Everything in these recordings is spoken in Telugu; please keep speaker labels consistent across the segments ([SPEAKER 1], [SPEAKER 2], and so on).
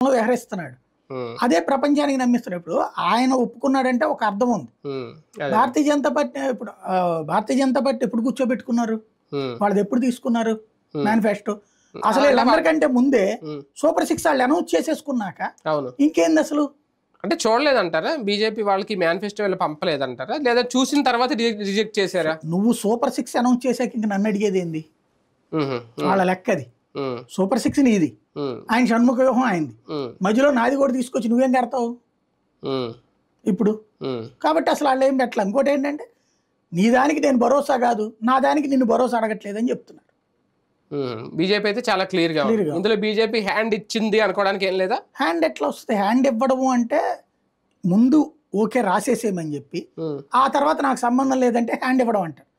[SPEAKER 1] వ్యవహరిస్తున్నాడు. అదే ప్రపంచానికి నమ్మిస్తున్నాడు. ఇప్పుడు ఆయన ఒప్పుకున్నాడంటే ఒక అర్థం ఉంది. భారతీయ జనతా పార్టీ ఇప్పుడు భారతీయ జనతా పార్టీ ఎప్పుడు కూర్చోబెట్టుకున్నారు, వాళ్ళది ఎప్పుడు తీసుకున్నారు మేనిఫెస్టో? అసలు వీళ్ళందరికంటే ముందే సూపర్ 6 వాళ్ళు అనౌన్స్ చేసేసుకున్నాక ఇంకేంది అసలు?
[SPEAKER 2] అంటే చూడలేదంటారా బీజేపీ వాళ్ళకి మేనిఫెస్టో వీళ్ళు పంపలేదంటారా, లేదా చూసిన తర్వాత రిజెక్ట్ చేశారా?
[SPEAKER 1] నువ్వు సూపర్ 6 అనౌన్స్ చేశాక ఇంక నన్ను అడిగేది ఏంది? వాళ్ళ లెక్క అది. సూపర్ 6 నీది, ఆయన షణ్ముఖ వ్యూహం అయింది, మధ్యలో నాది కూడా తీసుకొచ్చి నువ్వేం కడతావు ఇప్పుడు? కాబట్టి అసలు వాళ్ళు ఏం పెట్టలే. ఇంకోటి ఏంటంటే నీ దానికి నేను భరోసా కాదు, నా దానికి నిన్ను భరోసా అడగట్లేదని చెప్తున్నారు.
[SPEAKER 2] బీజేపీ అయితే చాలా క్లియర్ గా ఇందులో బీజేపీ హ్యాండ్ ఇచ్చింది అనుకోవడానికి ఏం లేదా?
[SPEAKER 1] హ్యాండ్ ఎట్లా వస్తుంది? హ్యాండ్ ఇవ్వడము అంటే ముందు ఓకే రాసేసేయమని చెప్పి ఆ తర్వాత నాకు సంబంధం లేదంటే హ్యాండ్ ఇవ్వడం అంటారు.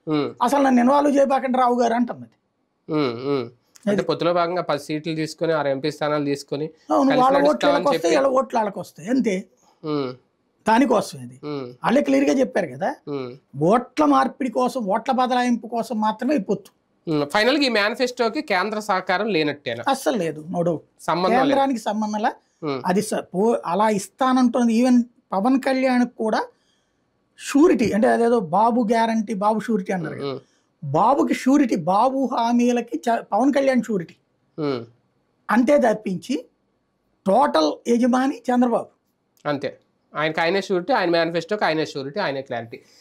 [SPEAKER 1] అసలు నన్ను ఇన్వాల్వ్ చేయబాకండి రావు గారు అంటుంది.
[SPEAKER 2] అంటే పొత్తులో భాగంగా 10 సీట్లు తీసుకుని 6 ఎంపీ స్థానాలు తీసుకుని
[SPEAKER 1] వాళ్ళ ఓట్లు వాళ్ళకి వస్తాయి, వీళ్ళ ఓట్లు వాళ్ళకి వస్తాయి అంతే. దానికోసం ఇది వాళ్ళే క్లియర్ గా చెప్పారు కదా. ఓట్ల మార్పిడి కోసం, ఓట్ల బదలాయింపు కోసం మాత్రమే ఈ పొత్తు.
[SPEAKER 2] ఫైనల్ గా ఈ మేనిఫెస్టోకి కేంద్ర సహకారం లేనట్టేనా?
[SPEAKER 1] అస్సలు లేదు, నో డౌట్. కేంద్రానికి సంబంధంలా అది అలా ఇస్తానంటుంది. ఈవెన్ పవన్ కళ్యాణ్ కూడా షూరిటీ అంటే అదేదో బాబు గ్యారంటీ, బాబు షూరిటీ అన్నారు కదా. బాబుకి షూరిటీ, బాబు హామీలకి పవన్ కళ్యాణ్ షూరిటీ అంతే తప్పించి టోటల్ యజమాని చంద్రబాబు
[SPEAKER 2] అంతే. ఆయనకి ఆయనే షూరిటీ, ఆయన మేనిఫెస్టోకి ఆయనే షూరిటీ, ఆయనే క్లారిటీ.